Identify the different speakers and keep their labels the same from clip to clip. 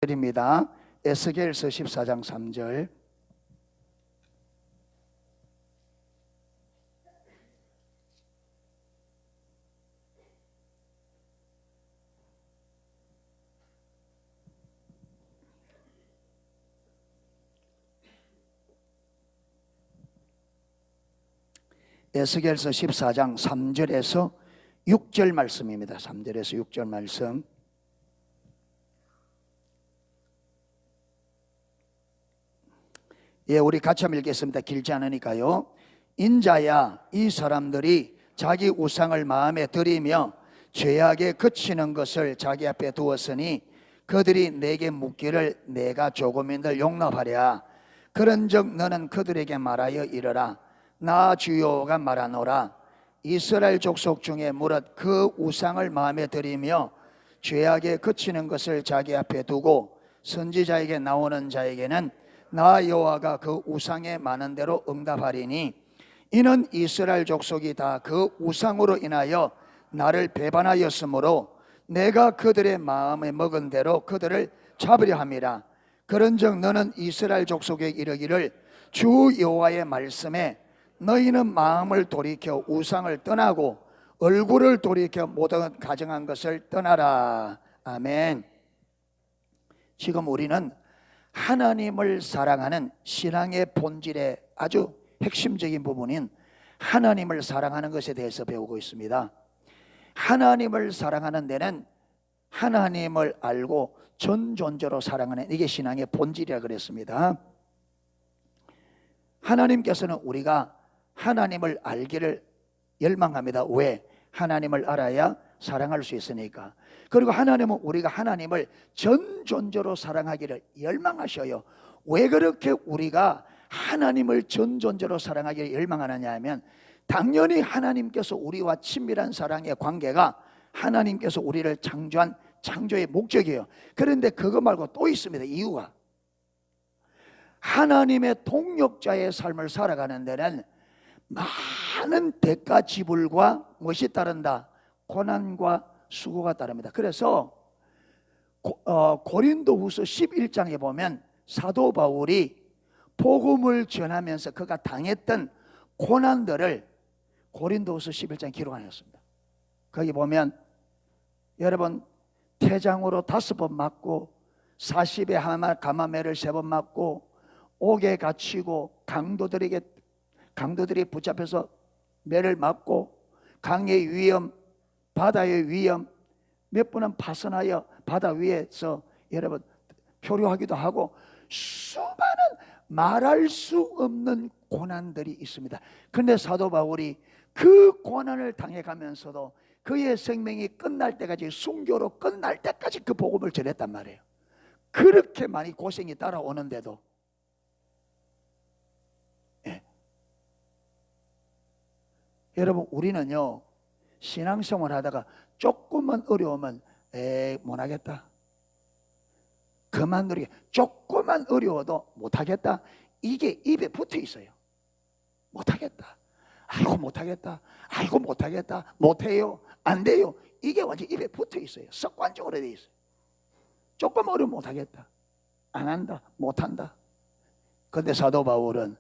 Speaker 1: 입니다. 에스겔서 14장 3절. 에스겔서 14장 3절에서 6절 말씀입니다. 3절에서 6절 말씀. 예, 우리 같이 한번 읽겠습니다. 길지 않으니까요. 인자야, 이 사람들이 자기 우상을 마음에 들이며 죄악에 그치는 것을 자기 앞에 두었으니 그들이 내게 묻기를 내가 조금인들 용납하랴. 그런즉 너는 그들에게 말하여 이르라. 나 주여가 말하노라. 이스라엘 족속 중에 무릇 그 우상을 마음에 들이며 죄악에 그치는 것을 자기 앞에 두고 선지자에게 나오는 자에게는 나 여호와가 그 우상에 많은 대로 응답하리니 이는 이스라엘 족속이 다 그 우상으로 인하여 나를 배반하였으므로 내가 그들의 마음에 먹은 대로 그들을 잡으려 함이라. 그런즉 너는 이스라엘 족속에 이르기를 주 여호와의 말씀에 너희는 마음을 돌이켜 우상을 떠나고 얼굴을 돌이켜 모든 가정한 것을 떠나라. 아멘. 지금 우리는 하나님을 사랑하는 신앙의 본질의 아주 핵심적인 부분인 하나님을 사랑하는 것에 대해서 배우고 있습니다. 하나님을 사랑하는 데는 하나님을 알고 전 존재로 사랑하는, 이게 신앙의 본질이라 그랬습니다. 하나님께서는 우리가 하나님을 알기를 열망합니다. 왜? 하나님을 알아야 사랑할 수 있으니까. 그리고 하나님은 우리가 하나님을 전 존재로 사랑하기를 열망하셔요. 왜 그렇게 우리가 하나님을 전 존재로 사랑하기를 열망하느냐 하면, 당연히 하나님께서 우리와 친밀한 사랑의 관계가 하나님께서 우리를 창조한 창조의 목적이에요. 그런데 그거 말고 또 있습니다. 이유가, 하나님의 동역자의 삶을 살아가는 데는 많은 대가 지불과 무엇이 따른다? 고난과 수고가 따릅니다. 그래서 고린도후서 11장에 보면 사도 바울이 복음을 전하면서 그가 당했던 고난들을 고린도후서 11장에 기록하였습니다. 거기 보면 여러분, 태장으로 5번 맞고 40에 가마매를 3번 맞고 옥에 갇히고 강도들이 붙잡혀서 매를 맞고 강의 위험, 바다의 위험, 몇 번은 파선하여 바다 위에서 여러분 표류하기도 하고 수많은 말할 수 없는 고난들이 있습니다. 그런데 사도 바울이 그 고난을 당해가면서도 그의 생명이 끝날 때까지, 순교로 끝날 때까지 그 복음을 전했단 말이에요. 그렇게 많이 고생이 따라오는데도 여러분, 우리는요 신앙생활 하다가 조금만 어려우면 못하겠다, 그만두게, 조금만 어려워도 못하겠다, 이게 입에 붙어 있어요. 못하겠다, 아이고 못하겠다, 아이고 못하겠다, 못해요, 안 돼요, 이게 완전 입에 붙어 있어요. 습관적으로 돼 있어요. 조금 어려우면 못하겠다, 안 한다, 못한다. 그런데 사도 바울은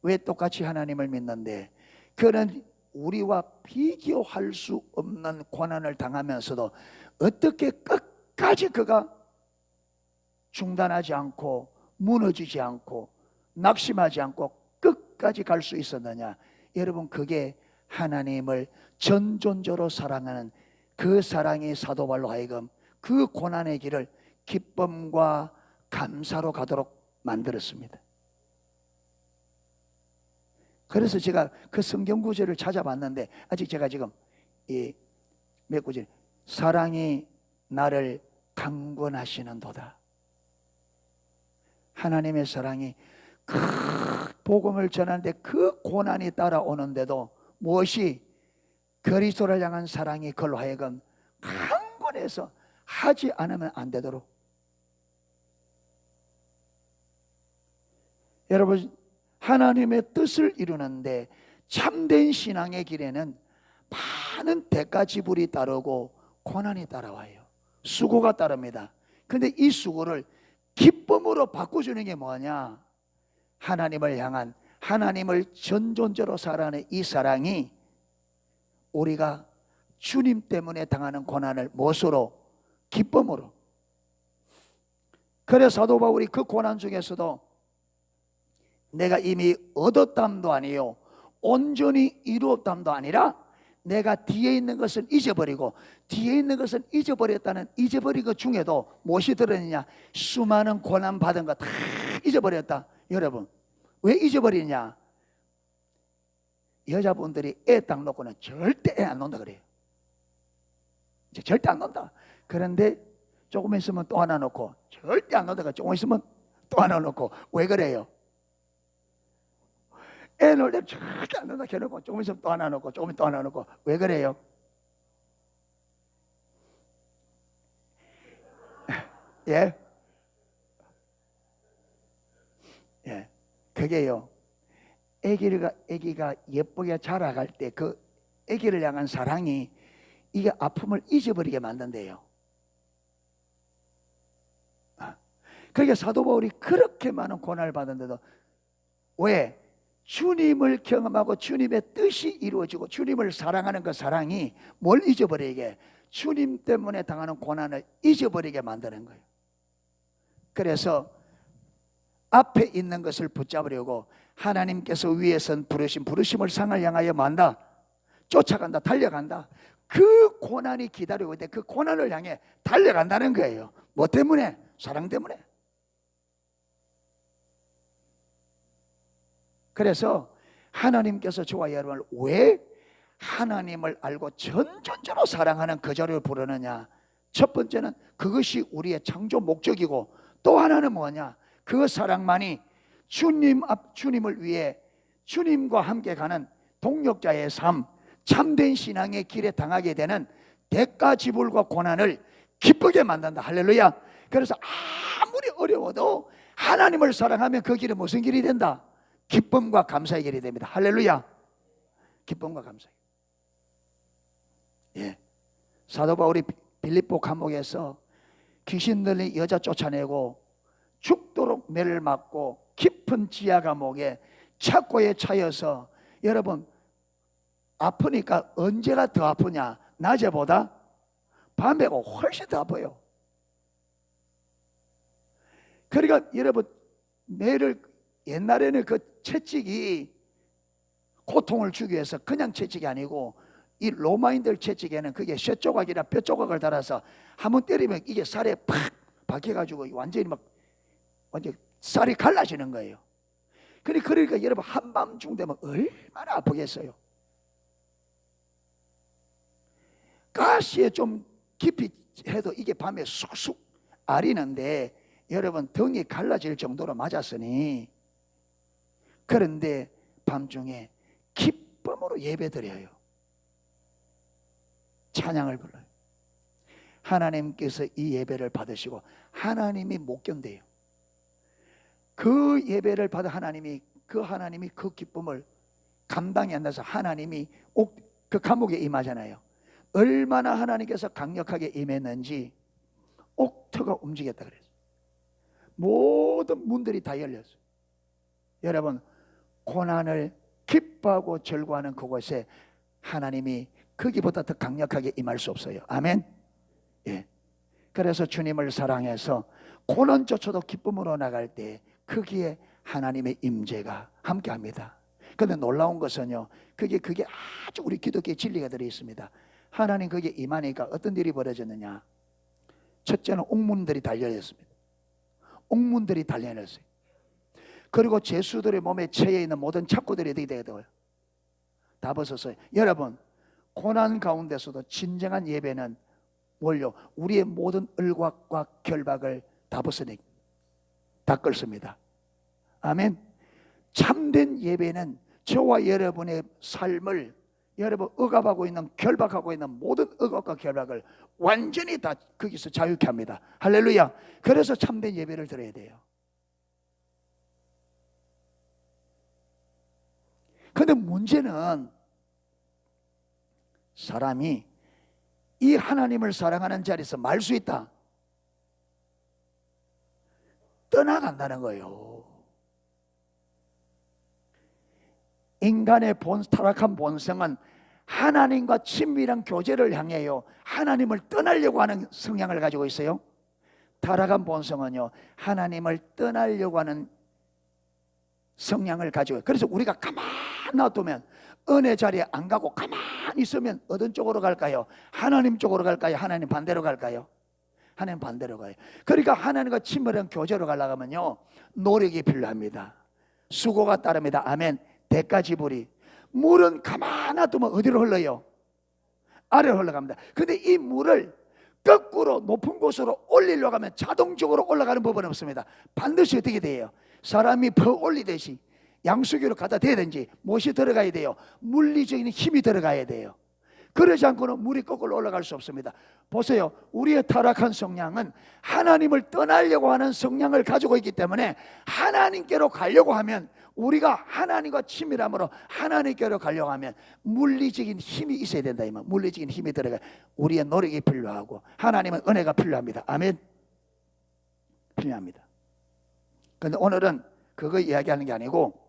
Speaker 1: 왜 똑같이 하나님을 믿는데 그는 우리와 비교할 수 없는 고난을 당하면서도 어떻게 끝까지 그가 중단하지 않고 무너지지 않고 낙심하지 않고 끝까지 갈 수 있었느냐? 여러분, 그게 하나님을 전 존재로 사랑하는 그 사랑이 사도 바울로 하여금 그 고난의 길을 기쁨과 감사로 가도록 만들었습니다. 그래서 제가 그 성경 구절을 찾아봤는데 아직 제가 지금 몇 구절, 사랑이 나를 강권하시는도다. 하나님의 사랑이 그 복음을 전하는데 그 고난이 따라오는데도 무엇이? 그리스도를 향한 사랑이 그걸로 하여금 강권해서 하지 않으면 안 되도록. 여러분, 하나님의 뜻을 이루는데 참된 신앙의 길에는 많은 대가 지불이 따르고 고난이 따라와요. 수고가 따릅니다. 근데 이 수고를 기쁨으로 바꿔주는 게 뭐냐? 하나님을 향한, 하나님을 전존재로 사랑하는 이 사랑이 우리가 주님 때문에 당하는 고난을 무엇으로? 기쁨으로. 그래서 사도 바울이 그 고난 중에서도 내가 이미 얻었담도 아니요 온전히 이루었담도 아니라 내가 뒤에 있는 것은 잊어버리고, 뒤에 있는 것은 잊어버렸다는 잊어버린 것 중에도 무엇이 들었느냐? 수많은 고난 받은 거 다 잊어버렸다. 여러분, 왜 잊어버리냐? 여자분들이 애 딱 놓고는 절대 애 안 놓는다 그래요. 절대 안 놓는다. 그런데 조금 있으면 또 하나 놓고, 절대 안 놓다가 조금 있으면 또 하나 놓고. 왜 그래요? 애 놓을 때 절대 안 놓는다 해놓고 조금 있으면 또 하나 놓고, 조금 또 하나 놓고. 왜 그래요? 예? 예. 그게요, 애기가 예쁘게 자라갈 때 그 애기를 향한 사랑이 이게 아픔을 잊어버리게 만든대요. 그러니까 사도 바울이 그렇게 많은 고난을 받았는데도 왜? 주님을 경험하고 주님의 뜻이 이루어지고 주님을 사랑하는 그 사랑이 뭘 잊어버리게? 주님 때문에 당하는 고난을 잊어버리게 만드는 거예요. 그래서 앞에 있는 것을 붙잡으려고 하나님께서 위에선 부르심을 상을 향하여 만다, 쫓아간다, 달려간다. 그 고난이 기다리고 있는데 그 고난을 향해 달려간다는 거예요. 뭐 때문에? 사랑 때문에. 그래서 하나님께서 저와 여러분을 왜 하나님을 알고 전존재로 사랑하는 그 자리를 부르느냐? 첫 번째는 그것이 우리의 창조 목적이고, 또 하나는 뭐냐? 그 사랑만이 주님을 위해 주님과 함께 가는 동역자의 삶, 참된 신앙의 길에 당하게 되는 대가 지불과 고난을 기쁘게 만든다. 할렐루야. 그래서 아무리 어려워도 하나님을 사랑하면 그 길은 무슨 길이 된다? 기쁨과 감사의 길이 됩니다. 할렐루야. 기쁨과 감사. 예. 사도 바울이 빌립보 감옥에서 귀신 들린 여자 쫓아내고 죽도록 매를 맞고 깊은 지하 감옥에 착고에 차여서, 여러분 아프니까 언제가 더 아프냐? 낮에보다 밤에가 훨씬 더 아파요. 그러니까 여러분, 매를 옛날에는 그 채찍이 고통을 주기 위해서 그냥 채찍이 아니고, 이 로마인들 채찍에는 그게 쇠조각이나 뼈조각을 달아서 한번 때리면 이게 살에 팍 박혀가지고 완전히 쌀이 갈라지는 거예요. 그러니까 여러분, 한밤중 되면 얼마나 아프겠어요. 가시에 좀 깊이 해도 이게 밤에 쑥쑥 아리는데, 여러분 등이 갈라질 정도로 맞았으니, 그런데 밤중에 기쁨으로 예배드려요. 찬양을 불러요. 하나님께서 이 예배를 받으시고 하나님이 못 견뎌요. 그 예배를 받아 하나님이 그 기쁨을 감당이 안 돼서 하나님이 그 감옥에 임하잖아요. 얼마나 하나님께서 강력하게 임했는지 옥토가 움직였다 그랬어요. 모든 문들이 다 열렸어요. 여러분, 고난을 기뻐하고 절구하는 그곳에 하나님이 거기보다 더 강력하게 임할 수 없어요. 아멘. 예. 그래서 주님을 사랑해서 고난조차도 기쁨으로 나갈 때 거기에 하나님의 임재가 함께합니다. 그런데 놀라운 것은요, 그게 아주 우리 기독교의 진리가 들어 있습니다. 하나님 거기에 임하니까 어떤 일이 벌어졌느냐? 첫째는 옥문들이 달려있습니다. 옥문들이 달려있어요. 그리고 죄수들의 몸에 채여 있는 모든 착고들이 어떻게 되어요? 다 벗었어요. 여러분, 고난 가운데서도 진정한 예배는 뭘요? 우리의 모든 을곽과 결박을 다 벗어내기, 다 끌습니다. 아멘. 참된 예배는 저와 여러분의 삶을, 여러분 억압하고 있는, 결박하고 있는 모든 억압과 결박을 완전히 다 거기서 자유케 합니다. 할렐루야. 그래서 참된 예배를 드려야 돼요. 근데 문제는 사람이 이 하나님을 사랑하는 자리에서 말 수 있다. 떠나간다는 거예요. 인간의 타락한 본성은 하나님과 친밀한 교제를 향해요, 하나님을 떠나려고 하는 성향을 가지고 있어요. 타락한 본성은요, 하나님을 떠나려고 하는 성향을 가지고, 그래서 우리가 가만히 놔두면 은혜 자리에 안 가고 가만히 있으면 어떤 쪽으로 갈까요? 하나님 쪽으로 갈까요? 하나님 반대로 갈까요? 하나님 반대로 가요. 그러니까 하나님과 친밀한 교제로 가려고 하면요, 노력이 필요합니다. 수고가 따릅니다. 아멘. 대가 지불이. 물은 가만히 놔두면 어디로 흘러요? 아래로 흘러갑니다. 근데 이 물을 거꾸로 높은 곳으로 올리려고 하면 자동적으로 올라가는 법은 없습니다. 반드시 어떻게 돼요? 사람이 퍼 올리듯이 양수기로 갖다 대든지 못이 들어가야 돼요. 물리적인 힘이 들어가야 돼요. 그러지 않고는 물이 거꾸로 올라갈 수 없습니다. 보세요, 우리의 타락한 성향은 하나님을 떠나려고 하는 성향을 가지고 있기 때문에 하나님께로 가려고 하면, 우리가 하나님과 친밀함으로 하나님께로 가려고 하면 물리적인 힘이 있어야 된다. 물리적인 힘이 들어가, 우리의 노력이 필요하고 하나님은 은혜가 필요합니다. 아멘. 필요합니다. 그런데 오늘은 그거 이야기하는 게 아니고,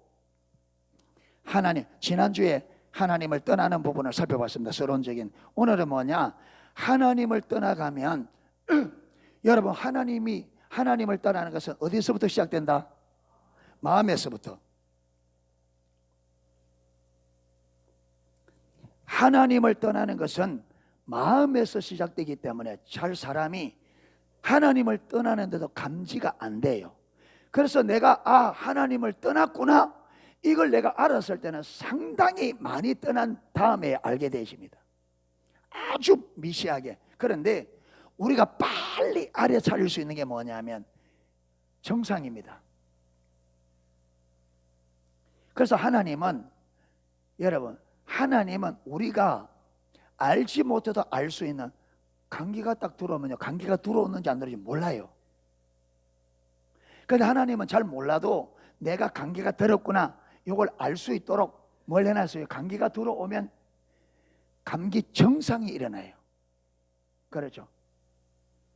Speaker 1: 하나님, 지난주에 하나님을 떠나는 부분을 살펴봤습니다. 서론적인. 오늘은 뭐냐? 하나님을 떠나가면 여러분, 하나님을 떠나는 것은 어디서부터 시작된다? 마음에서부터. 하나님을 떠나는 것은 마음에서 시작되기 때문에 잘 사람이 하나님을 떠나는데도 감지가 안 돼요. 그래서 내가 하나님을 떠났구나, 이걸 내가 알았을 때는 상당히 많이 떠난 다음에 알게 되십니다. 아주 미시하게. 그런데 우리가 빨리 알아차릴 수 있는 게 뭐냐면 정상입니다. 그래서 여러분, 하나님은 우리가 알지 못해도 알 수 있는, 감기가 딱 들어오면요, 감기가 들어오는지 안 들어오는지 몰라요. 그런데 하나님은 잘 몰라도 내가 감기가 들었구나, 이걸 알 수 있도록 뭘 해놨어요? 감기가 들어오면 감기 증상이 일어나요. 그렇죠?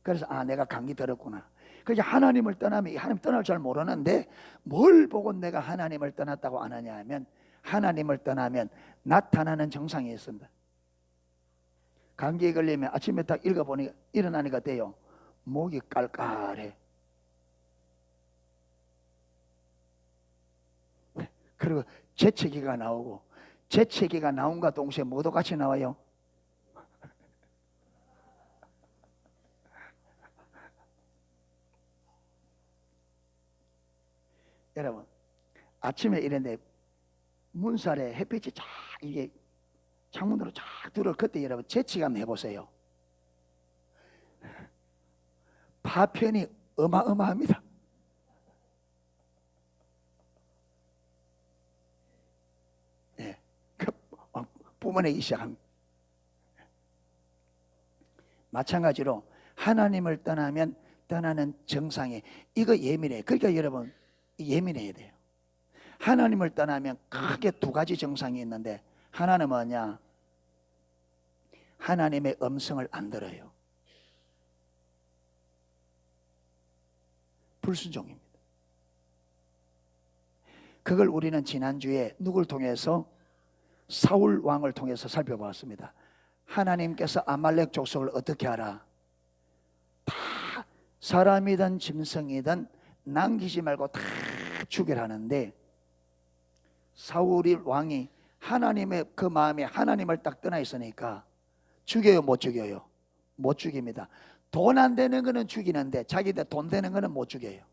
Speaker 1: 그래서 내가 감기 들었구나. 그래서 하나님을 떠나면, 하나님 떠날 줄 모르는데 뭘 보고 내가 하나님을 떠났다고 안 하냐 하면, 하나님을 떠나면 나타나는 증상이 있습니다. 감기에 걸리면 아침에 딱 읽어보니 일어나니까 돼요. 목이 깔깔해. 그리고 재채기가 나오고, 재채기가 나온과 동시에 뭐도 같이 나와요? 여러분, 아침에 이랬는데 문살에 햇빛이 쫙, 이게 창문으로 쫙 들어올 그때 여러분 재채기 한번 해보세요. 파편이 어마어마합니다. 뿜어내기 시작합니다. 마찬가지로 하나님을 떠나면 떠나는 정상에, 이거 예민해요. 그러니까 여러분 예민해야 돼요. 하나님을 떠나면 크게 두 가지 정상이 있는데, 하나는 뭐냐? 하나님의 음성을 안 들어요. 불순종입니다. 그걸 우리는 지난주에 누굴 통해서? 사울 왕을 통해서 살펴보았습니다. 하나님께서 아말렉 족속을 어떻게 하라? 다 사람이든 짐승이든 남기지 말고 다 죽이라는데, 사울이 왕이 하나님의 그 마음에 하나님을 딱 떠나 있으니까 죽여요, 못 죽여요? 못 죽입니다. 돈 안 되는 거는 죽이는데 자기들 돈 되는 거는 못 죽여요.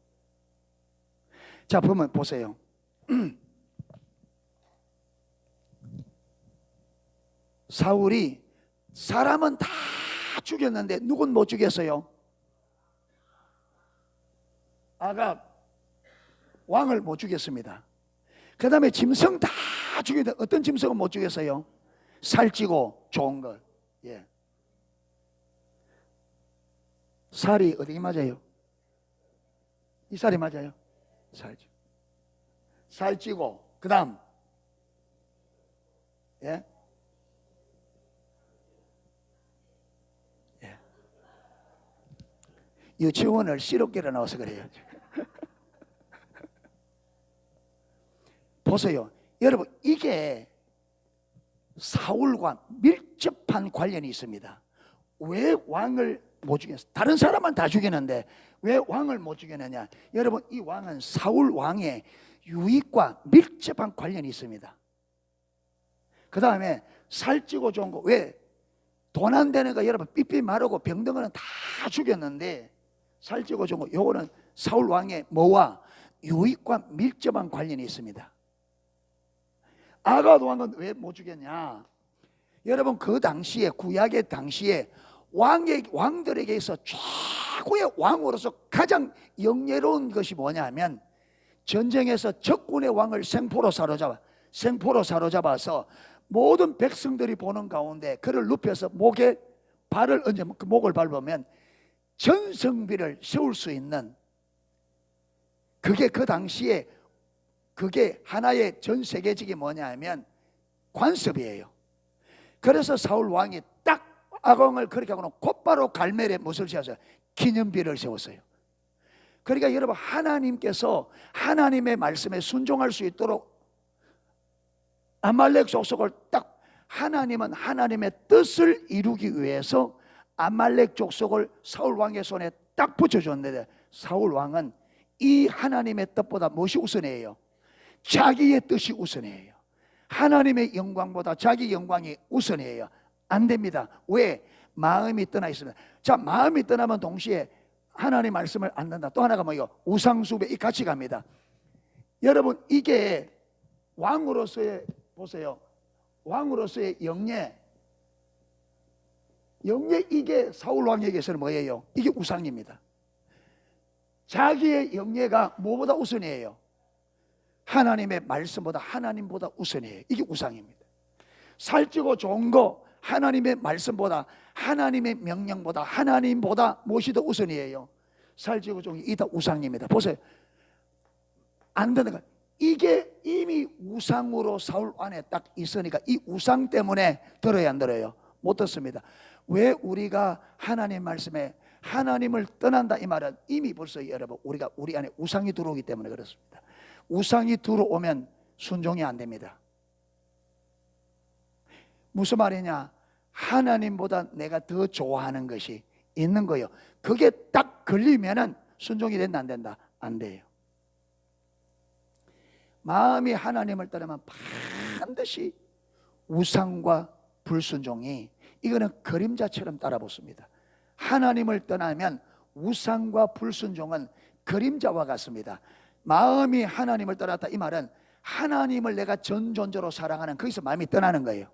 Speaker 1: 자, 보면 보세요. 사울이 사람은 다 죽였는데 누군 못 죽였어요? 아갑 왕을 못 죽였습니다. 그 다음에 짐승 다 죽였는데 어떤 짐승은 못 죽였어요? 살찌고 좋은 걸. 예. 살이 어디 맞아요? 이 살이 맞아요? 살찌고 그 다음, 예? 유치원을 실업계로 나와서 그래요. 보세요. 여러분, 이게 사울과 밀접한 관련이 있습니다. 왜 왕을 못 죽였어? 다른 사람은 다 죽이는데 왜 왕을 못 죽였느냐? 여러분, 이 왕은 사울 왕의 유익과 밀접한 관련이 있습니다. 그 다음에 살찌고 좋은 거, 왜? 돈 안 되는 거 여러분 삐삐 마르고 병든 거는 다 죽였는데 살찌고 좋은 거, 요거는 사울 왕의 뭐와 유익과 밀접한 관련이 있습니다. 아갓 왕은 왜 못 죽였냐? 여러분, 그 당시에, 구약의 당시에 왕들에게서 최고의 왕으로서 가장 영예로운 것이 뭐냐면, 전쟁에서 적군의 왕을 생포로 사로잡아서 모든 백성들이 보는 가운데 그를 눕혀서 목에 발을 얹어 그 목을 밟으면 전성비를 세울 수 있는, 그게 그 당시에 그게 하나의 전 세계적인 뭐냐 하면 관습이에요. 그래서 사울 왕이 딱 아공을 그렇게 하고는 곧바로 갈멜에 무엇을 세웠어요? 기념비를 세웠어요. 그러니까 여러분, 하나님께서 하나님의 말씀에 순종할 수 있도록 아말렉 족속을 딱, 하나님은 하나님의 뜻을 이루기 위해서 아말렉 족속을 사울 왕의 손에 딱 붙여줬는데, 사울 왕은 이 하나님의 뜻보다 무엇이 우선이에요? 자기의 뜻이 우선이에요. 하나님의 영광보다 자기 영광이 우선이에요. 안 됩니다. 왜? 마음이 떠나 있습니다. 자, 마음이 떠나면 동시에 하나님 말씀을 안 듣는다. 또 하나가 뭐예요? 우상숭배. 이 같이 갑니다. 여러분, 이게 왕으로서의, 보세요, 왕으로서의 영예, 이게 사울 왕에게서는 뭐예요? 이게 우상입니다. 자기의 영예가 무엇보다 우선이에요? 하나님의 말씀보다, 하나님보다 우선이에요. 이게 우상입니다. 살찌고 좋은 거, 하나님의 말씀보다, 하나님의 명령보다, 하나님보다 무엇이 더 우선이에요? 살찌고 좋은 게 이다 우상입니다. 보세요, 안 되는 거. 이게 이미 우상으로 사울 안에 딱 있으니까 이 우상 때문에 들어야 안 들어요? 못 듣습니다. 왜? 우리가 하나님 말씀에 하나님을 떠난다, 이 말은 이미 벌써 여러분 우리가 우리 안에 우상이 들어오기 때문에 그렇습니다. 우상이 들어오면 순종이 안 됩니다. 무슨 말이냐? 하나님보다 내가 더 좋아하는 것이 있는 거예요. 그게 딱 걸리면은 순종이 된다, 안 된다? 안 돼요. 마음이 하나님을 떠나면 반드시 우상과 불순종이, 이거는 그림자처럼 따라붙습니다. 하나님을 떠나면 우상과 불순종은 그림자와 같습니다. 마음이 하나님을 떠났다, 이 말은 하나님을 내가 전 존재로 사랑하는, 거기서 마음이 떠나는 거예요.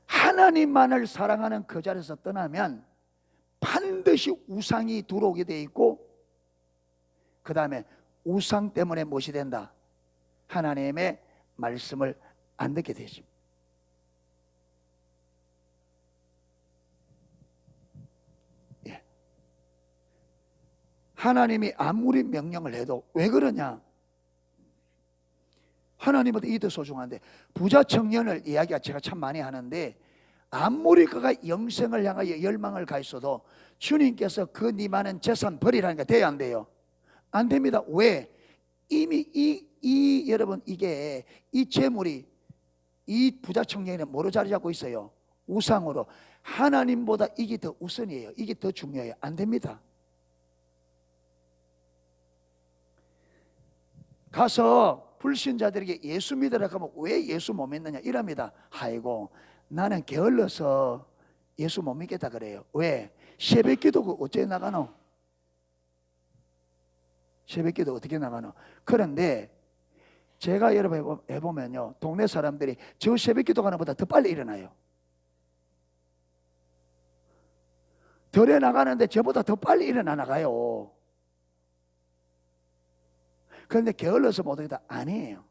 Speaker 1: 하나님만을 사랑하는 그 자리에서 떠나면 반드시 우상이 들어오게 돼 있고, 그 다음에 우상 때문에 무엇이 된다? 하나님의 말씀을 안 듣게 되죠. 예. 하나님이 아무리 명령을 해도 왜 그러냐? 하나님보다 이게 더 소중한데, 부자 청년을 이야기가 제가 참 많이 하는데, 아무리 그가 영생을 향하여 열망을 가했어도 주님께서 그 네 많은 재산 버리라니까 돼야 안 돼요? 안 됩니다. 왜? 이미 여러분, 이게 이 재물이, 이 부자 청년이 뭐로 자리 잡고 있어요? 우상으로. 하나님보다 이게 더 우선이에요. 이게 더 중요해요. 안 됩니다. 가서 불신자들에게 예수 믿으라 하면 왜 예수 못 믿느냐 이럽니다. 아이고, 나는 게을러서 예수 못 믿겠다 그래요. 왜? 새벽기도 어째 나가노? 새벽기도 어떻게 나가노? 그런데 제가 여러분 해보면요, 동네 사람들이 저 새벽기도 가는 것보다 더 빨리 일어나요. 덜에 나가는데 저보다 더 빨리 일어나 나가요. 그런데 게을러서 못하겠다? 아니에요.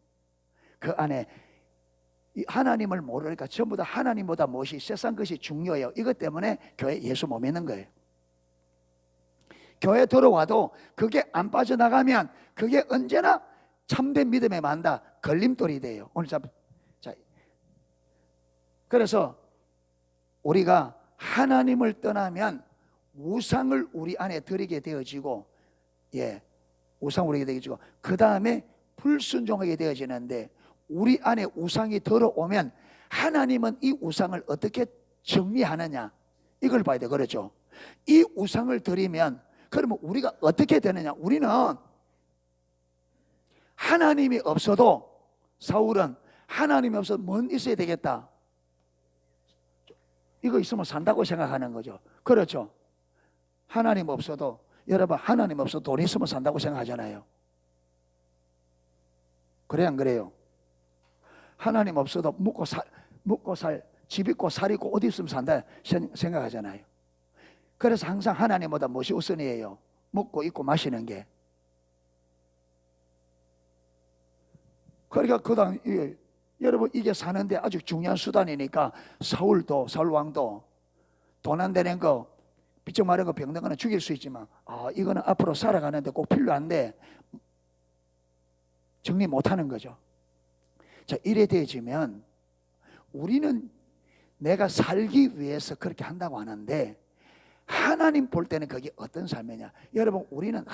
Speaker 1: 그 안에 하나님을 모르니까 전부 다 하나님보다 무엇이, 세상 것이 중요해요. 이것 때문에 교회 예수 못 믿는 거예요. 교회 들어와도 그게 안 빠져나가면 그게 언제나 참된 믿음에 만다 걸림돌이 돼요. 오늘 자, 그래서 우리가 하나님을 떠나면 우상을 우리 안에 들이게 되어지고, 예, 우상 우리에게 되어지고, 그 다음에 불순종하게 되어지는데, 우리 안에 우상이 들어오면 하나님은 이 우상을 어떻게 정리하느냐, 이걸 봐야 돼. 그렇죠? 이 우상을 드리면 그러면 우리가 어떻게 되느냐, 우리는 하나님이 없어도, 사울은 하나님이 없어도 뭔 있어야 되겠다, 이거 있으면 산다고 생각하는 거죠. 그렇죠? 하나님 없어도, 여러분 하나님 없어도 돈 있으면 산다고 생각하잖아요. 그래 안 그래요? 하나님 없어도 먹고 살, 집 있고 살 있고 어디 있으면 산다 생각하잖아요. 그래서 항상 하나님보다 무엇이 우선이에요? 먹고 입고 마시는 게. 그러니까 그다음 여러분 이게 사는데 아주 중요한 수단이니까, 사울 왕도 돈 안 되는 거, 비쩍 마른 거, 병든 거는 죽일 수 있지만, 이거는 앞으로 살아가는데 꼭 필요한데 정리 못하는 거죠. 자, 이래 되어지면 우리는 내가 살기 위해서 그렇게 한다고 하는데, 하나님 볼 때는 그게 어떤 삶이냐. 여러분 우리는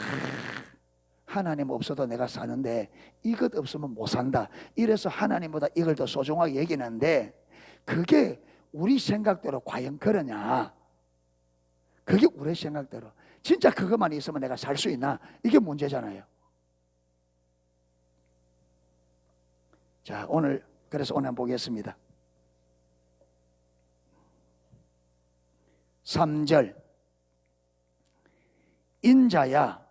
Speaker 1: 하나님 없어도 내가 사는데 이것 없으면 못 산다, 이래서 하나님보다 이걸 더 소중하게 여기는데, 그게 우리 생각대로 과연 그러냐, 그게 우리 생각대로 진짜 그것만 있으면 내가 살 수 있나, 이게 문제잖아요. 자, 그래서 오늘 보겠습니다. 3절, 인자야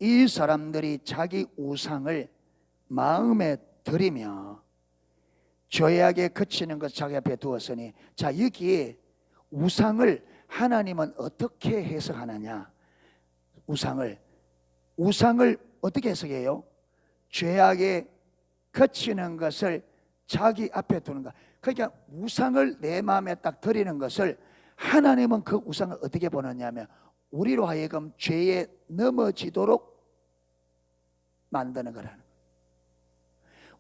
Speaker 1: 이 사람들이 자기 우상을 마음에 들이며 죄악에 그치는 것 자기 앞에 두었으니. 자, 여기에 우상을 하나님은 어떻게 해석하느냐, 우상을 어떻게 해석해요? 죄악에 그치는 것을 자기 앞에 두는 것. 그러니까 우상을 내 마음에 딱 드리는 것을 하나님은 그 우상을 어떻게 보느냐면, 우리로 하여금 죄에 넘어지도록 만드는 거라는 거예요.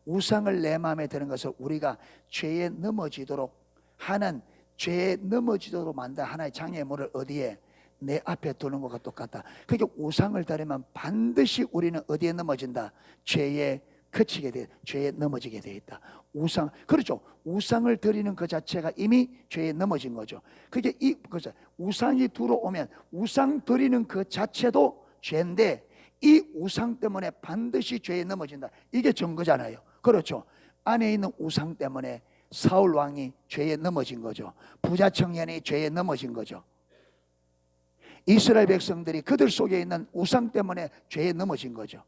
Speaker 1: 우상을 내 마음에 드는 것을 우리가 죄에 넘어지도록 하는, 죄에 넘어지도록 만든 하나의 장애물을 어디에? 내 앞에 두는 것과 똑같다. 그러니까 우상을 드리면 반드시 우리는 어디에 넘어진다? 죄에 그치게 돼, 죄에 넘어지게 돼 있다. 우상, 그렇죠? 우상을 드리는 그 자체가 이미 죄에 넘어진 거죠. 그게 그죠? 우상이 들어오면 우상 드리는 그 자체도 죄인데, 이 우상 때문에 반드시 죄에 넘어진다, 이게 증거잖아요. 그렇죠? 안에 있는 우상 때문에 사울 왕이 죄에 넘어진 거죠. 부자 청년이 죄에 넘어진 거죠. 이스라엘 백성들이 그들 속에 있는 우상 때문에 죄에 넘어진 거죠.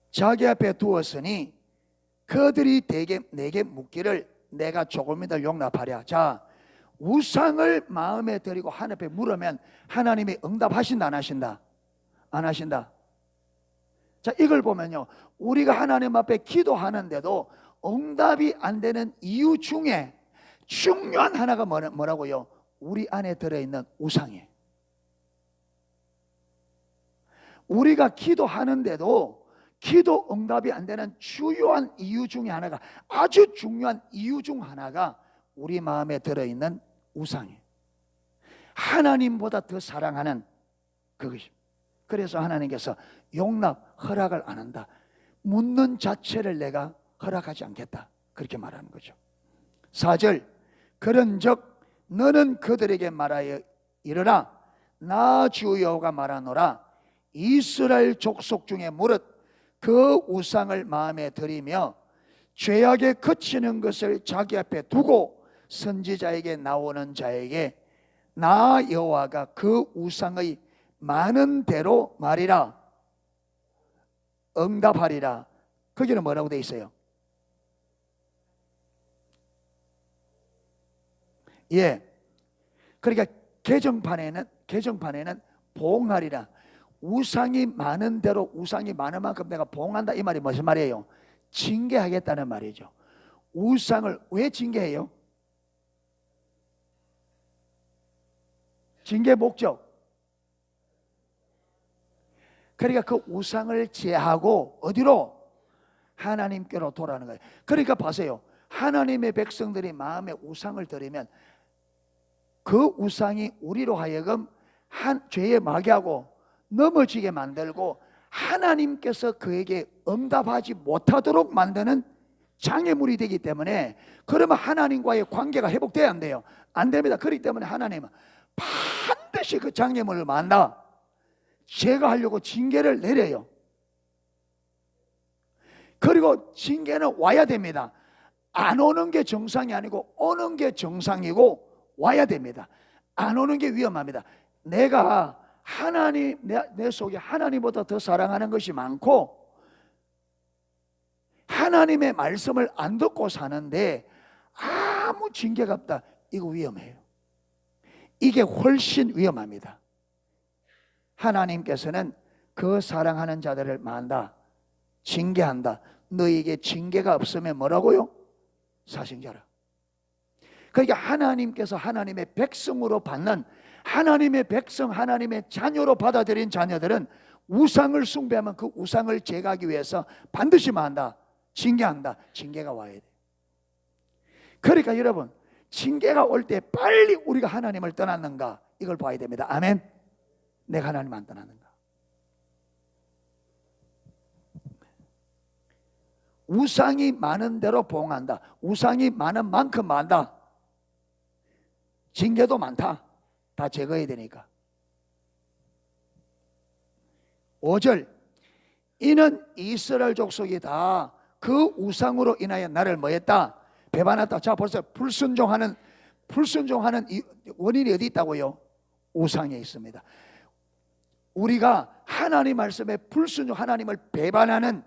Speaker 1: 자기 앞에 두었으니 그들이 내게 묻기를 내가 조금이더 용납하랴. 자, 우상을 마음에 들이고 하나님 앞에 물으면 하나님이 응답하신다, 안 하신다? 안 하신다. 자, 이걸 보면요, 우리가 하나님 앞에 기도하는데도 응답이 안 되는 이유 중에 중요한 하나가 뭐라고요? 우리 안에 들어있는 우상이에요. 우리가 기도하는데도 기도 응답이 안 되는 주요한 이유 중에 하나가, 아주 중요한 이유 중 하나가 우리 마음에 들어있는 우상이에요. 하나님보다 더 사랑하는 그것입니다. 그래서 하나님께서 용납, 허락을 안 한다. 묻는 자체를 내가 허락하지 않겠다, 그렇게 말하는 거죠. 4절, 그런즉 너는 그들에게 말하여 이르라. 나 주 여호와가 말하노라. 이스라엘 족속 중에 무릇 그 우상을 마음에 들이며 죄악에 그치는 것을 자기 앞에 두고 선지자에게 나오는 자에게 나 여호와가 그 우상의 많은 대로 말이라, 응답하리라. 거기는 뭐라고 돼 있어요? 예, 그러니까 개정판에는 보응하리라. 우상이 많은 대로, 우상이 많은 만큼 내가 보응한다, 이 말이 무슨 말이에요? 징계하겠다는 말이죠. 우상을 왜 징계해요? 징계 목적. 그러니까 그 우상을 제하고 어디로? 하나님께로 돌아가는 거예요. 그러니까 보세요, 하나님의 백성들이 마음에 우상을 드리면 그 우상이 우리로 하여금 죄에 마귀하고 넘어지게 만들고 하나님께서 그에게 응답하지 못하도록 만드는 장애물이 되기 때문에, 그러면 하나님과의 관계가 회복돼야 안 돼요. 안 됩니다. 그렇기 때문에 하나님은 반드시 그 장애물을 만다 제거하려고 징계를 내려요. 그리고 징계는 와야 됩니다. 안 오는 게 정상이 아니고 오는 게 정상이고 와야 됩니다. 안 오는 게 위험합니다. 내가 하나님, 내 속에 하나님보다 더 사랑하는 것이 많고 하나님의 말씀을 안 듣고 사는데 아무 징계가 없다. 이거 위험해요. 이게 훨씬 위험합니다. 하나님께서는 그 사랑하는 자들을 만다, 징계한다. 너에게 징계가 없으면 뭐라고요? 사생자라. 그러니까 하나님께서 하나님의 백성으로 받는, 하나님의 백성, 하나님의 자녀로 받아들인 자녀들은 우상을 숭배하면 그 우상을 제거하기 위해서 반드시 만다, 징계한다. 징계가 와야 돼. 그러니까 여러분, 징계가 올 때 빨리 우리가 하나님을 떠났는가, 이걸 봐야 됩니다. 아멘. 내가 하나님 안 떠났는가. 우상이 많은 대로 보응한다. 우상이 많은 만큼 많다. 징계도 많다. 다 제거해야 되니까. 5절, 이는 이스라엘 족속이 다 그 우상으로 인하여 나를 뭐했다? 배반했다. 자, 벌써 불순종하는 원인이 어디 있다고요? 우상에 있습니다. 우리가 하나님 말씀에 불순종, 하나님을 배반하는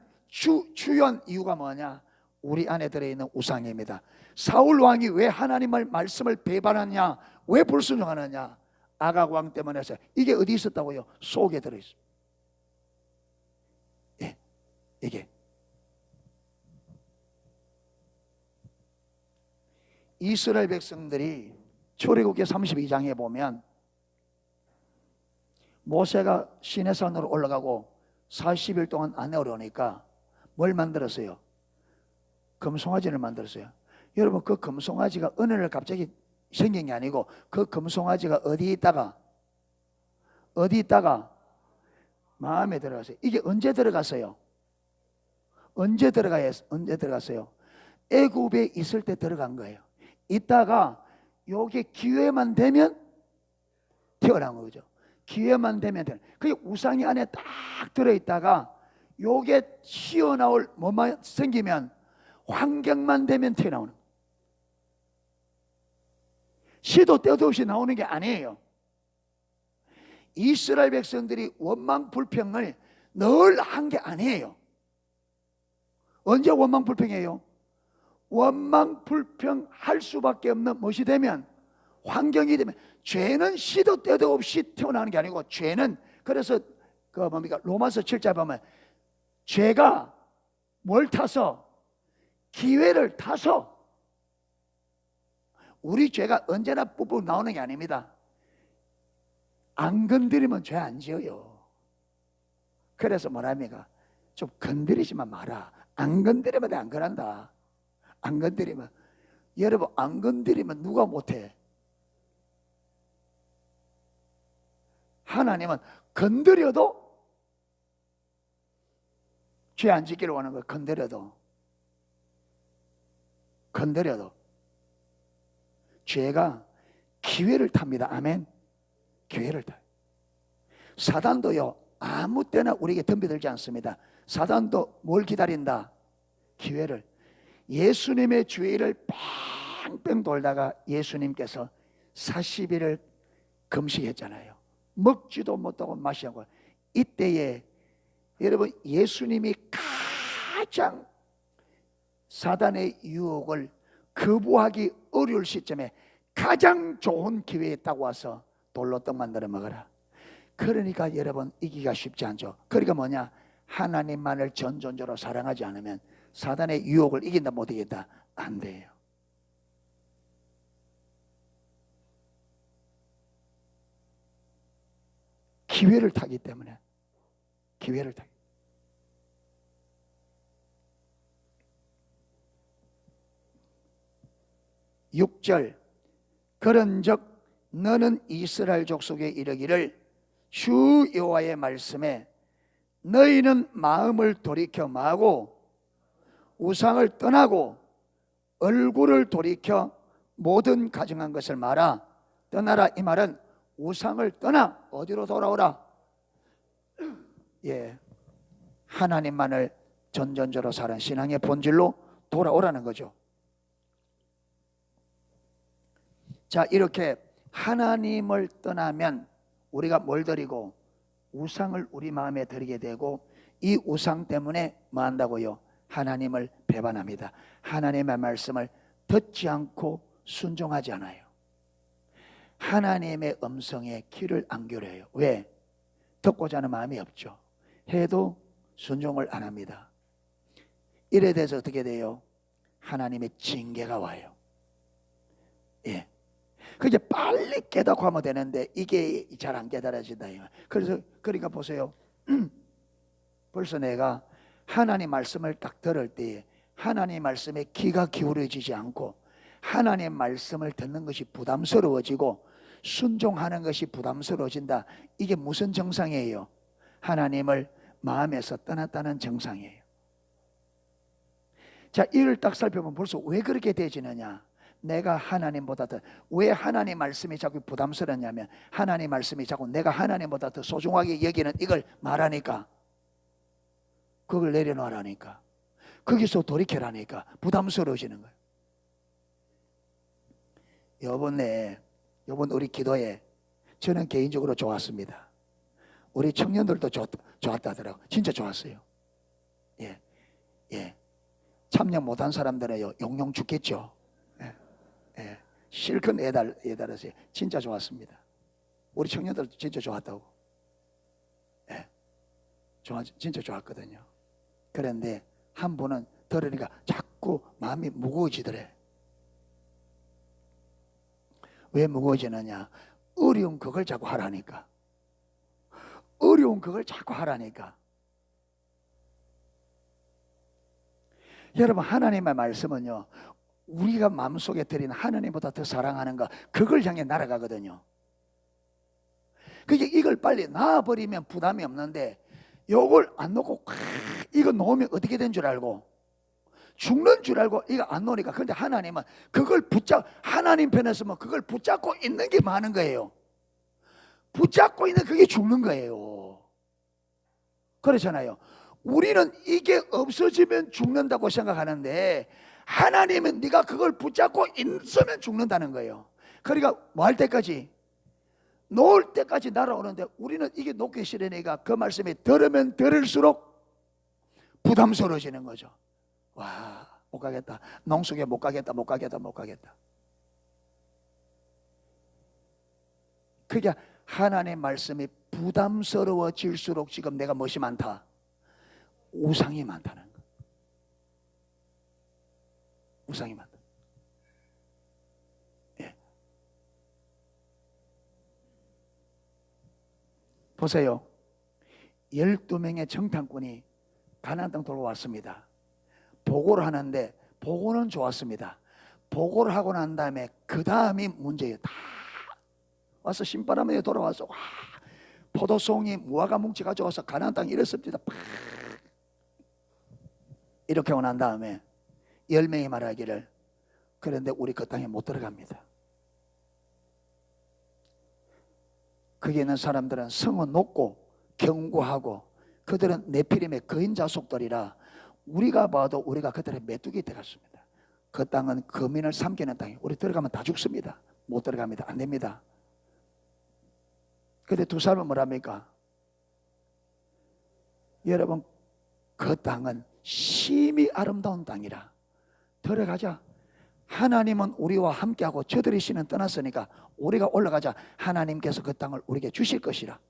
Speaker 1: 주요한 이유가 뭐냐? 우리 안에 들어있는 우상입니다. 사울 왕이 왜 하나님의 말씀을 배반하냐? 왜 불순종하느냐? 아각 왕 때문에서. 이게 어디 있었다고요? 속에 들어있습니다. 예, 이게 이스라엘 백성들이 출애굽기 32장에 보면 모세가 시내산으로 올라가고 40일 동안 안 내려오니까 뭘 만들었어요? 금송아지를 만들었어요. 여러분, 그 금송아지가 어느 날 갑자기 생긴 게 아니고 그 금송아지가 어디 있다가 마음에 들어갔어요. 이게 언제 들어갔어요? 언제 들어갔어요? 애굽에 있을 때 들어간 거예요. 있다가 요게 기회만 되면 태어난 거죠. 기회만 되면 그게 우상이 안에 딱 들어있다가 요게 튀어나올 뭐만 생기면, 환경만 되면 튀어나오는, 시도 때도 없이 나오는 게 아니에요. 이스라엘 백성들이 원망 불평을 늘 한 게 아니에요. 언제 원망 불평해요? 원망 불평할 수밖에 없는 것이 되면, 환경이 되면. 죄는 시도 때도 없이 태어나는 게 아니고, 죄는, 그래서 그 뭡니까? 로마서 7장 보면 죄가 뭘 타서? 기회를 타서. 우리 죄가 언제나 뿜뿜 나오는 게 아닙니다. 안 건드리면 죄 안 지어요. 그래서 뭐랍니까? 좀 건드리지만 마라. 안 건드리면 안 그런다. 안 건드리면, 여러분, 안 건드리면 누가 못해? 하나님은 건드려도 죄 안 짓기를 원하는 거예요. 건드려도 죄가 기회를 탑니다. 아멘. 기회를 타요. 사단도요, 아무 때나 우리에게 덤벼들지 않습니다. 사단도 뭘 기다린다? 기회를. 예수님의 주의를 뺑뺑 돌다가 예수님께서 40일을 금식했잖아요. 먹지도 못하고 마시고. 이때에 여러분, 예수님이 가장 사단의 유혹을 거부하기 어려울 시점에 가장 좋은 기회에 딱 와서 돌로 떡 만들어 먹어라. 그러니까 여러분, 이기가 쉽지 않죠. 그러니까 뭐냐? 하나님만을 전존적으로 사랑하지 않으면 사단의 유혹을 이긴다 못 이긴다? 안 돼요. 기회를 타기 때문에. 기회를 타기. 6절 그런즉 너는 이스라엘 족속에 이르기를 주 여호와의 말씀에 너희는 마음을 돌이켜 마고 우상을 떠나고 얼굴을 돌이켜 모든 가증한 것을 마라. 떠나라 이 말은 우상을 떠나 어디로 돌아오라? 예, 하나님만을 전전적으로 사는 신앙의 본질로 돌아오라는 거죠. 자, 이렇게 하나님을 떠나면 우리가 뭘 드리고 우상을 우리 마음에 드리게 되고 이 우상 때문에 뭐 한다고요? 하나님을 배반합니다. 하나님의 말씀을 듣지 않고 순종하지 않아요. 하나님의 음성에 귀를 안 기울여요. 왜? 듣고자 하는 마음이 없죠. 해도 순종을 안 합니다. 이래 돼서 어떻게 돼요? 하나님의 징계가 와요. 예. 그게 빨리 깨닫고 하면 되는데 이게 잘 안 깨달아진다. 그래서 그러니까 보세요. 벌써 내가 하나님 말씀을 딱 들을 때 하나님 말씀에 귀가 기울어지지 않고 하나님 말씀을 듣는 것이 부담스러워지고 순종하는 것이 부담스러워진다. 이게 무슨 증상이에요? 하나님을 마음에서 떠났다는 증상이에요. 자, 이를 딱 살펴보면 벌써 왜 그렇게 되지느냐? 내가 하나님보다 더, 왜 하나님 말씀이 자꾸 부담스럽냐면 하나님 말씀이 자꾸 내가 하나님보다 더 소중하게 여기는 이걸 말하니까, 그걸 내려놓으라니까, 거기서 돌이켜라니까 부담스러워지는 거예요. 요번 우리 기도에 저는 개인적으로 좋았습니다. 우리 청년들도 좋았다더라고. 진짜 좋았어요. 예. 참여 못한 사람들은 용용 죽겠죠. 예. 실컷 애달았어요. 진짜 좋았습니다. 우리 청년들도 진짜 좋았다고. 예. 진짜 좋았거든요. 그런데 한 분은 들으니까 자꾸 마음이 무거워지더래. 왜 무거워지느냐? 어려운 그걸 자꾸 하라니까. 어려운 그걸 자꾸 하라니까. 여러분, 하나님의 말씀은요, 우리가 마음속에 들인 하나님보다 더 사랑하는 거, 그걸 향해 날아가거든요. 그게 이걸 빨리 놔버리면 부담이 없는데 요걸 안 놓고 이거 놓으면 어떻게 된 줄 알고 죽는 줄 알고 이거 안 놓으니까. 그런데 하나님은 그걸 하나님 편에 서면 그걸 붙잡고 있는 게 많은 거예요. 붙잡고 있는 그게 죽는 거예요. 그렇잖아요. 우리는 이게 없어지면 죽는다고 생각하는데 하나님은 네가 그걸 붙잡고 있으면 죽는다는 거예요. 그러니까 뭐 할 때까지? 놓을 때까지 날아오는데 우리는 이게 놓기 싫으니까 그 말씀이 들으면 들을수록 부담스러워지는 거죠. 와, 못 가겠다. 농속에 못 가겠다. 그게 하나님의 말씀이 부담스러워질수록 지금 내가 무엇이 많다? 우상이 많다는 거. 우상이 많다. 예. 보세요. 12명의 정탐꾼이 가나안 땅 돌아왔습니다. 보고를 하는데 보고는 좋았습니다. 보고를 하고 난 다음에 그 다음이 문제예요. 다 와서 신바람에 돌아와서 와, 포도송이 무화과 뭉치 가져와서 가나안 땅에 이랬습니다. 이렇게 하고 난 다음에 10명이 말하기를, 그런데 우리 그 땅에 못 들어갑니다. 거기 있는 사람들은 성은 높고 견고하고 그들은 네피림의 거인 자속들이라 우리가 봐도 우리가 그들의 메뚜기 되었습니다. 그 땅은 거민을 삼키는 땅이, 우리 들어가면 다 죽습니다. 못 들어갑니다. 안 됩니다. 근데 두 사람은 뭐랍니까? 여러분, 그 땅은 심히 아름다운 땅이라 들어가자. 하나님은 우리와 함께하고 저들의 신은 떠났으니까 우리가 올라가자. 하나님께서 그 땅을 우리에게 주실 것이라.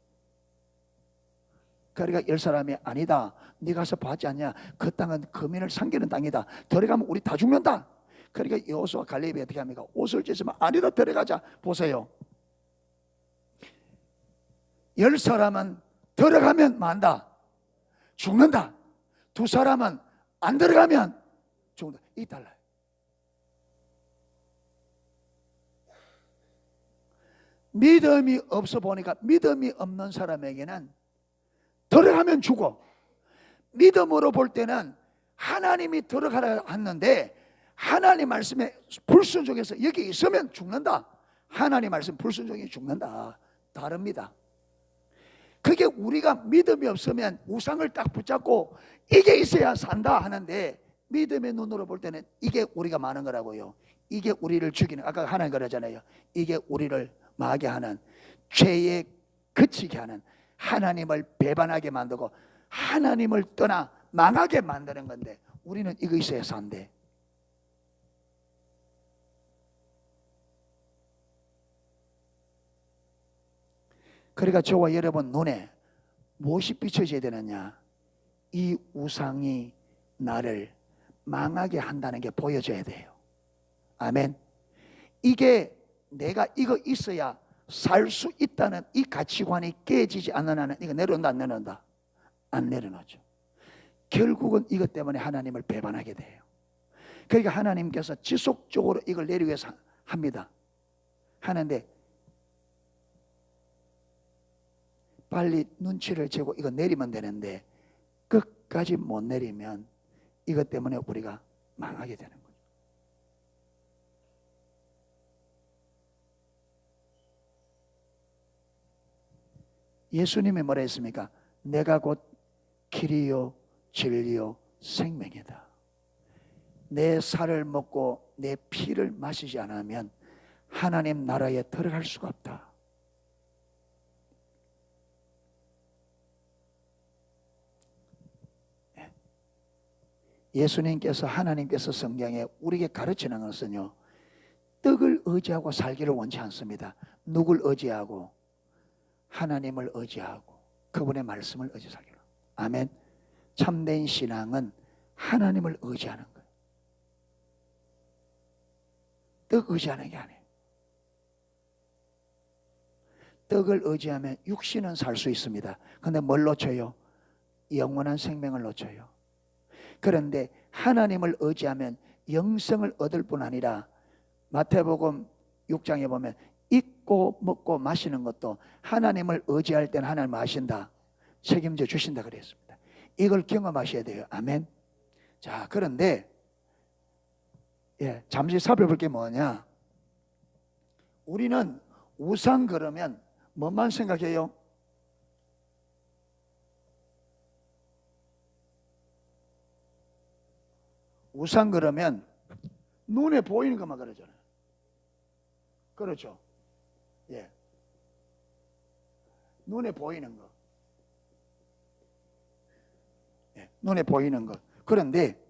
Speaker 1: 그러니까 10사람이 아니다, 네가 가서 봤지 않냐, 그 땅은 거민을 삼키는 땅이다, 들어가면 우리 다 죽는다. 그러니까 여호수아와 갈렙이 어떻게 합니까? 옷을 찢으면 아니다, 들어가자. 보세요, 10사람은 들어가면 만다, 죽는다. 2사람은 안 들어가면 죽는다. 이 달라요. 믿음이 없어 보니까 믿음이 없는 사람에게는 들어가면 죽어. 믿음으로 볼 때는 하나님이 들어가라 했는데 하나님 말씀에 불순종해서 여기 있으면 죽는다. 하나님 말씀 불순종이 죽는다. 다릅니다. 그게 우리가 믿음이 없으면 우상을 딱 붙잡고 이게 있어야 산다 하는데 믿음의 눈으로 볼 때는 이게 우리가 많은 거라고요. 이게 우리를 죽이는, 아까 하나님 그러잖아요. 이게 우리를 망하게 하는, 죄에 그치게 하는, 하나님을 배반하게 만들고 하나님을 떠나 망하게 만드는 건데 우리는 이거 있어야 산대. 그러니까 저와 여러분 눈에 무엇이 비춰져야 되느냐? 이 우상이 나를 망하게 한다는 게 보여져야 돼요. 아멘. 이게 내가 이거 있어야 살 수 있다는 이 가치관이 깨지지 않는 한은 이거 내려온다 안 내려온다? 안 내려놓죠. 결국은 이것 때문에 하나님을 배반하게 돼요. 그러니까 하나님께서 지속적으로 이걸 내리기 위해서 합니다. 하는데 빨리 눈치를 채고 이거 내리면 되는데 끝까지 못 내리면 이것 때문에 우리가 망하게 되는 거죠. 예수님이 뭐라 했습니까? 내가 곧 길이요 진리요 생명이다. 내 살을 먹고 내 피를 마시지 않으면 하나님 나라에 들어갈 수가 없다. 예수님께서 하나님께서 성경에 우리에게 가르치는 것은요, 떡을 의지하고 살기를 원치 않습니다. 누굴 의지하고? 하나님을 의지하고 그분의 말씀을 의지 살기로. 아멘. 참된 신앙은 하나님을 의지하는 거예요. 떡 의지하는 게 아니에요. 떡을 의지하면 육신은 살 수 있습니다. 그런데 뭘 놓쳐요? 영원한 생명을 놓쳐요. 그런데 하나님을 의지하면 영생을 얻을 뿐 아니라 마태복음 6장에 보면 입고 먹고 마시는 것도 하나님을 의지할 때는 하나님을 아신다. 책임져 주신다 그랬습니다. 이걸 경험하셔야 돼요. 아멘. 자, 그런데 잠시 살펴볼 게 뭐냐? 우리는 우상 그러면 뭐만 생각해요? 우상 그러면 눈에 보이는 것만 그러잖아요. 그렇죠? 예. 눈에 보이는 거. 예. 눈에 보이는 거. 그런데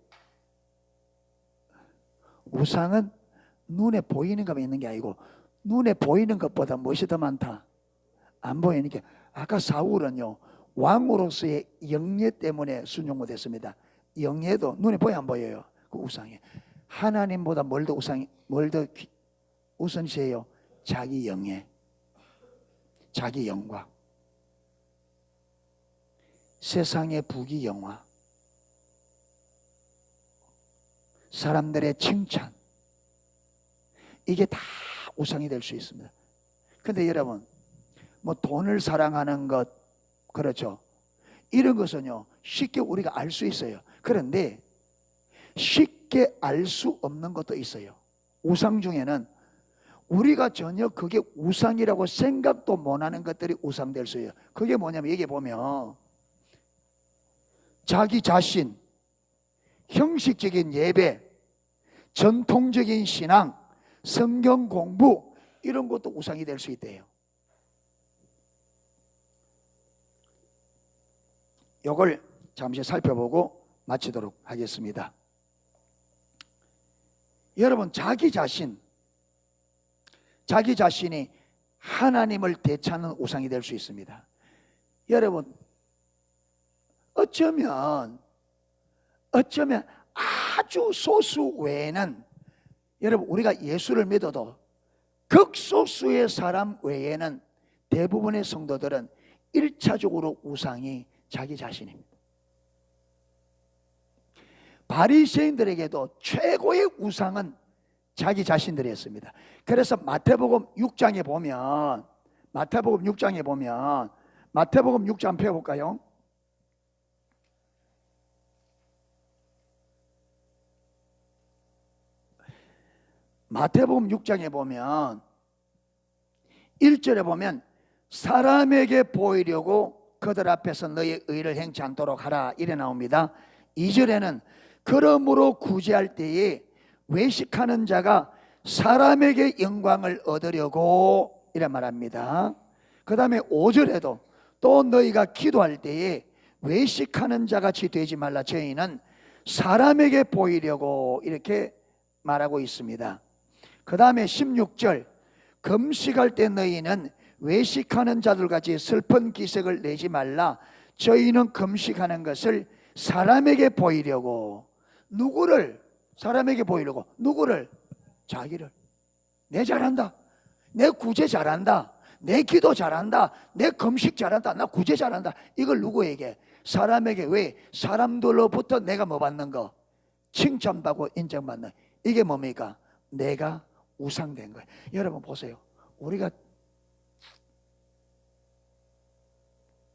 Speaker 1: 우상은 눈에 보이는 것만 있는 게 아니고 눈에 보이는 것보다 무엇이 더 많다? 안 보이니까. 아까 사울은요, 왕으로서의 영예 때문에 순종 못했습니다. 영예도 눈에 보여 안 보여요? 그 우상이. 하나님보다 뭘 더 우선시해요? 자기 영예, 자기 영광, 세상의 부귀 영화, 사람들의 칭찬, 이게 다 우상이 될 수 있습니다. 그런데 여러분, 뭐 돈을 사랑하는 것, 그렇죠? 이런 것은요 쉽게 우리가 알 수 있어요. 그런데 쉽게 알 수 없는 것도 있어요. 우상 중에는 우리가 전혀 그게 우상이라고 생각도 못하는 것들이 우상될 수 있어요. 그게 뭐냐면 여기 보면 자기 자신, 형식적인 예배, 전통적인 신앙, 성경 공부, 이런 것도 우상이 될 수 있대요. 이걸 잠시 살펴보고 마치도록 하겠습니다. 여러분, 자기 자신이 하나님을 대체하는 우상이 될 수 있습니다. 여러분, 어쩌면 아주 소수 외에는, 여러분 우리가 예수를 믿어도 극소수의 사람 외에는 대부분의 성도들은 1차적으로 우상이 자기 자신입니다. 바리새인들에게도 최고의 우상은 자기 자신들이었습니다. 그래서 마태복음 6장에 보면 마태복음 6장에 보면 마태복음 6장 펴볼까요? 마태복음 6장에 보면 1절에 보면 사람에게 보이려고 그들 앞에서 너의 의를 행치 않도록 하라 이래 나옵니다. 2절에는 그러므로 구제할 때에 외식하는 자가 사람에게 영광을 얻으려고 이래 말합니다. 그 다음에 5절에도 또 너희가 기도할 때에 외식하는 자같이 되지 말라. 저희는 사람에게 보이려고 이렇게 말하고 있습니다. 그 다음에 16절 금식할 때 너희는 외식하는 자들같이 슬픈 기색을 내지 말라. 저희는 금식하는 것을 사람에게 보이려고. 누구를? 사람에게 보이려고. 누구를? 자기를. 내 잘한다, 내 구제 잘한다, 내 기도 잘한다, 내 금식 잘한다, 나 구제 잘한다. 이걸 누구에게? 사람에게. 왜? 사람들로부터 내가 뭐 받는 거? 칭찬받고 인정받는. 이게 뭡니까? 내가 우상된 거예요. 여러분 보세요. 우리가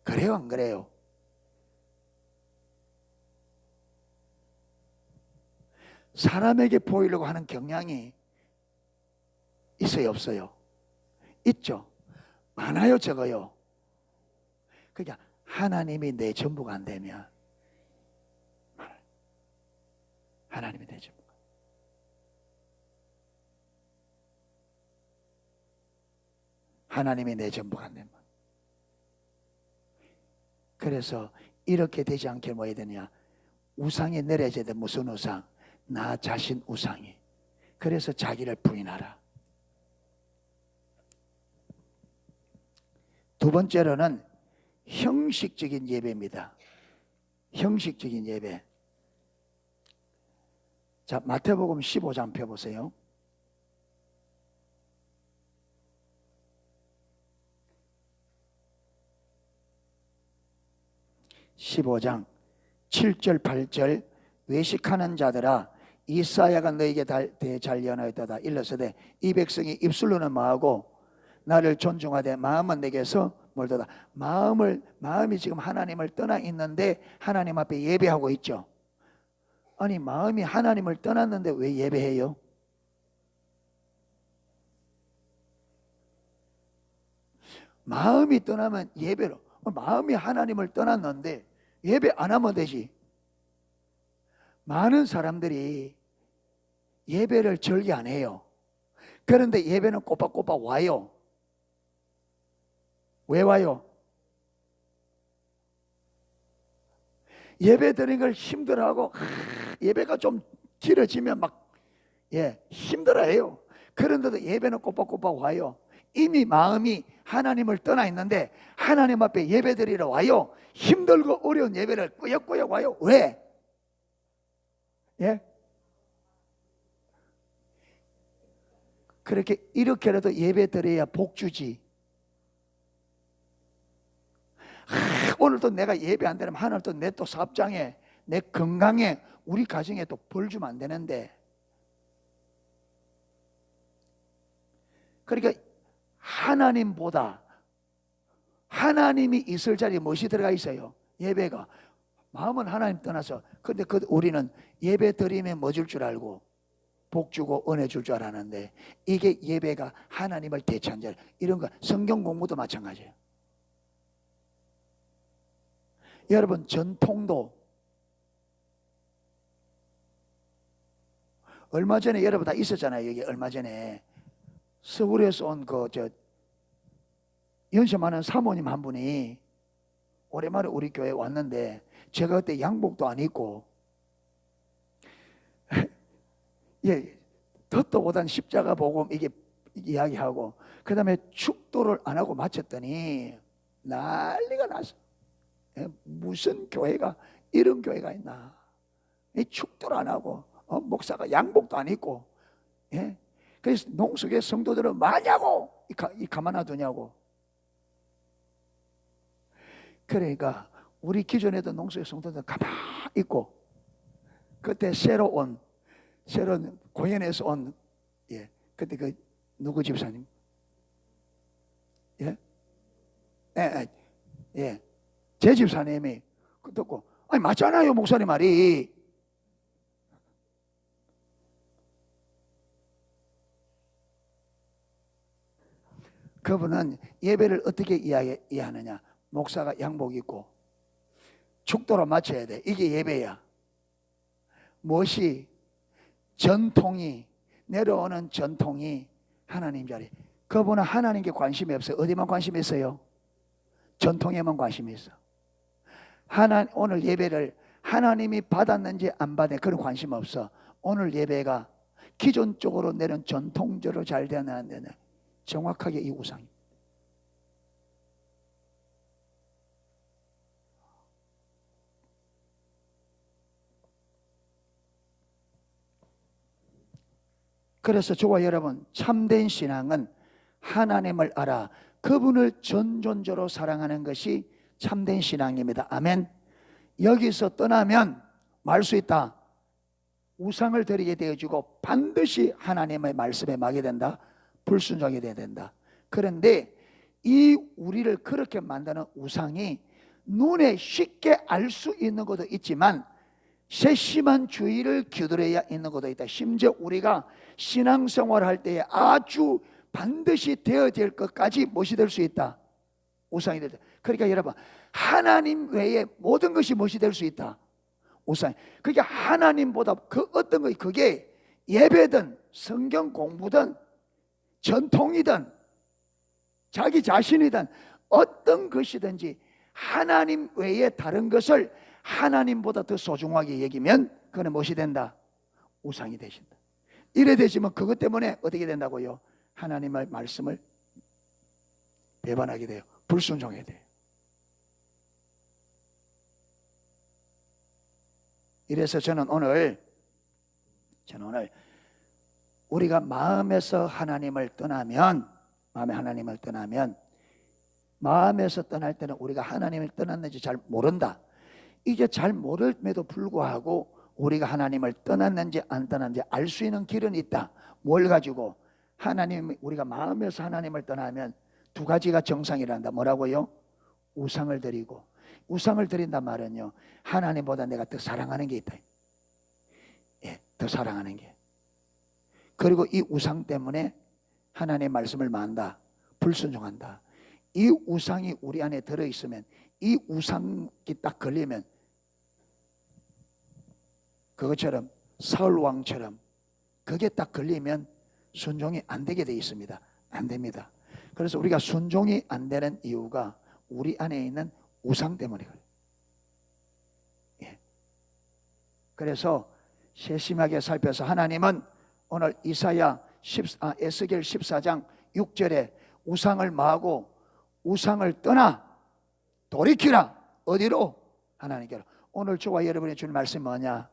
Speaker 1: 그래요 안 그래요? 사람에게 보이려고 하는 경향이 있어요 없어요? 있죠. 많아요 적어요? 그러니까 하나님이 내 전부가 안 되면, 하나님이 내 전부가, 하나님이 내 전부가 안 되면, 그래서 이렇게 되지 않게 뭐 해야 되냐? 우상이 내려져야 돼. 무슨 우상? 나 자신 우상이. 그래서 자기를 부인하라. 두 번째로는 형식적인 예배입니다. 형식적인 예배. 자, 마태복음 15장 펴보세요. (15장) 7절 8절 외식하는 자들아 이사야가 너에게 대해 잘 예언하였도다. 일러서되 이 백성이 입술로는 뭐하고 나를 존중하되 마음은 내게서 멀도다. 마음이 지금 하나님을 떠나 있는데 하나님 앞에 예배하고 있죠. 아니 마음이 하나님을 떠났는데 왜 예배해요? 마음이 떠나면 예배로. 마음이 하나님을 떠났는데 예배 안 하면 되지. 많은 사람들이 예배를 절기 안 해요. 그런데 예배는 꼬박꼬박 와요. 왜 와요? 예배 드리는 걸 힘들어하고 예배가 좀 길어지면 막 힘들어해요. 그런데도 예배는 꼬박꼬박 와요. 이미 마음이 하나님을 떠나 있는데 하나님 앞에 예배 드리러 와요. 힘들고 어려운 예배를 꾸역꾸역 와요. 왜? 그렇게 이렇게라도 예배 드려야 복 주지. 오늘도 내가 예배 안 되면 하늘 또 내 또 사업장에, 내 건강에, 우리 가정에 또 벌 주면 안 되는데. 그러니까 하나님보다 하나님이 있을 자리에 무엇이 들어가 있어요? 예배가. 마음은 하나님 떠나서. 근데 우리는 예배 드리면 뭐 줄 줄 알고 복 주고 은혜 줄 줄 알았는데 이게 예배가 하나님을 대체한 자리. 이런 거 성경 공부도 마찬가지예요. 여러분 전통도 얼마 전에 여러분 다 있었잖아요. 여기 얼마 전에 서울에서 온 연세많은 사모님 한 분이 오랜만에 우리 교회에 왔는데 제가 그때 양복도 안 입고 덧도 못한 십자가 복음 이게 이야기하고 그 다음에 축도를 안 하고 마쳤더니 난리가 났어. 무슨 교회가 이런 교회가 있나? 축도를 안 하고 목사가 양복도 안 입고 그래서 농수교회 성도들은 뭐냐고 가만 놔두냐고. 그러니까 우리 기존에도 농수교회 성도들 가만 있고 그때 새로운 고현에서 온 그때 누구 집사님? 예, 예. 제 집사님이 그 듣고 아니 맞잖아요 목사님 말이. 그분은 예배를 어떻게 이해하느냐. 목사가 양복 입고 축도로 맞춰야 돼. 이게 예배야. 무엇이 전통이 내려오는 전통이 하나님 자리. 그분은 하나님께 관심이 없어요. 어디만 관심이 있어요? 전통에만 관심이 있어. 오늘 예배를 하나님이 받았는지 안 받았는지 그런 관심 없어. 오늘 예배가 기존적으로 내는 전통적으로 잘 되나 안 되나 정확하게 이 우상입니다. 그래서 저와 여러분 참된 신앙은 하나님을 알아 그분을 전존적으로 사랑하는 것이 참된 신앙입니다. 아멘. 여기서 떠나면 말 수 있다. 우상을 드리게 되어지고 반드시 하나님의 말씀에 막게 된다. 불순종이 돼야 된다. 그런데 이 우리를 그렇게 만드는 우상이 눈에 쉽게 알 수 있는 것도 있지만 세심한 주의를 기울여야 있는 것도 있다. 심지어 우리가 신앙생활을 할 때에 아주 반드시 되어야 될 것까지 무엇이 될 수 있다. 우상이 될 때. 그러니까 여러분 하나님 외에 모든 것이 무엇이 될 수 있다. 우상. 그러니까 하나님보다 그 어떤 것 그게 예배든 성경 공부든 전통이든 자기 자신이든 어떤 것이든지 하나님 외에 다른 것을 하나님보다 더 소중하게 여기면 그건 무엇이 된다? 우상이 되신다. 이래 되시면 그것 때문에 어떻게 된다고요? 하나님의 말씀을 배반하게 돼요. 불순종하게 돼요. 이래서 저는 오늘 우리가 마음에서 하나님을 떠나면 마음에서 떠날 때는 우리가 하나님을 떠났는지 잘 모른다. 이게 잘 모름에도 불구하고 우리가 하나님을 떠났는지 안 떠났는지 알 수 있는 길은 있다. 뭘 가지고? 우리가 마음에서 하나님을 떠나면 두 가지가 정상이란다. 뭐라고요? 우상을 드리고. 우상을 드린단 말은요 하나님보다 내가 더 사랑하는 게 있다. 예, 더 사랑하는 게. 그리고 이 우상 때문에 하나님의 말씀을 만다. 불순종한다. 이 우상이 우리 안에 들어있으면 이 우상이 딱 걸리면 그것처럼 사울 왕처럼 그게 딱 걸리면 순종이 안 되게 되어 있습니다. 안 됩니다. 그래서 우리가 순종이 안 되는 이유가 우리 안에 있는 우상 때문에 그래요. 예. 그래서 세심하게 살펴서 하나님은 오늘 에스겔 14장 6절에 우상을 마하고 우상을 떠나 돌이키라. 어디로? 하나님께로. 오늘 저와 여러분이 주는 말씀이 뭐냐?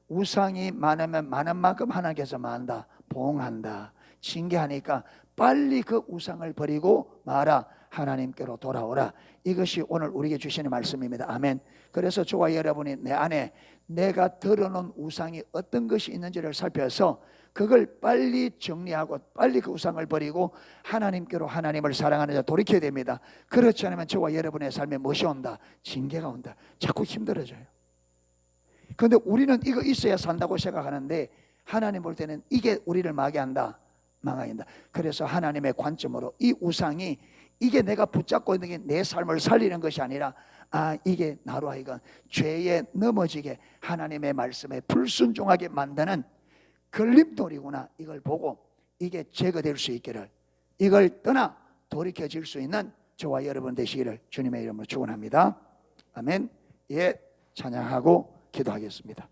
Speaker 1: 우상이 많으면 많은 만큼 하나님께서 만다. 보응한다. 징계하니까 빨리 그 우상을 버리고 마라. 하나님께로 돌아오라. 이것이 오늘 우리에게 주시는 말씀입니다. 아멘. 그래서 저와 여러분이 내 안에 내가 드러놓은 우상이 어떤 것이 있는지를 살펴서 그걸 빨리 정리하고 빨리 그 우상을 버리고 하나님께로 하나님을 사랑하는 자 돌이켜야 됩니다. 그렇지 않으면 저와 여러분의 삶에 무엇이 온다? 징계가 온다. 자꾸 힘들어져요. 그런데 우리는 이거 있어야 산다고 생각하는데 하나님 볼 때는 이게 우리를 망하게 한다. 망하게 한다. 그래서 하나님의 관점으로 이 우상이 이게 내가 붙잡고 있는 게 내 삶을 살리는 것이 아니라 이게 나로 하여금 죄에 넘어지게 하나님의 말씀에 불순종하게 만드는 걸림돌이구나. 이걸 보고 이게 제거될 수 있기를 이걸 떠나 돌이켜질 수 있는 저와 여러분 되시기를 주님의 이름으로 축원합니다. 아멘. 예, 찬양하고 기도하겠습니다.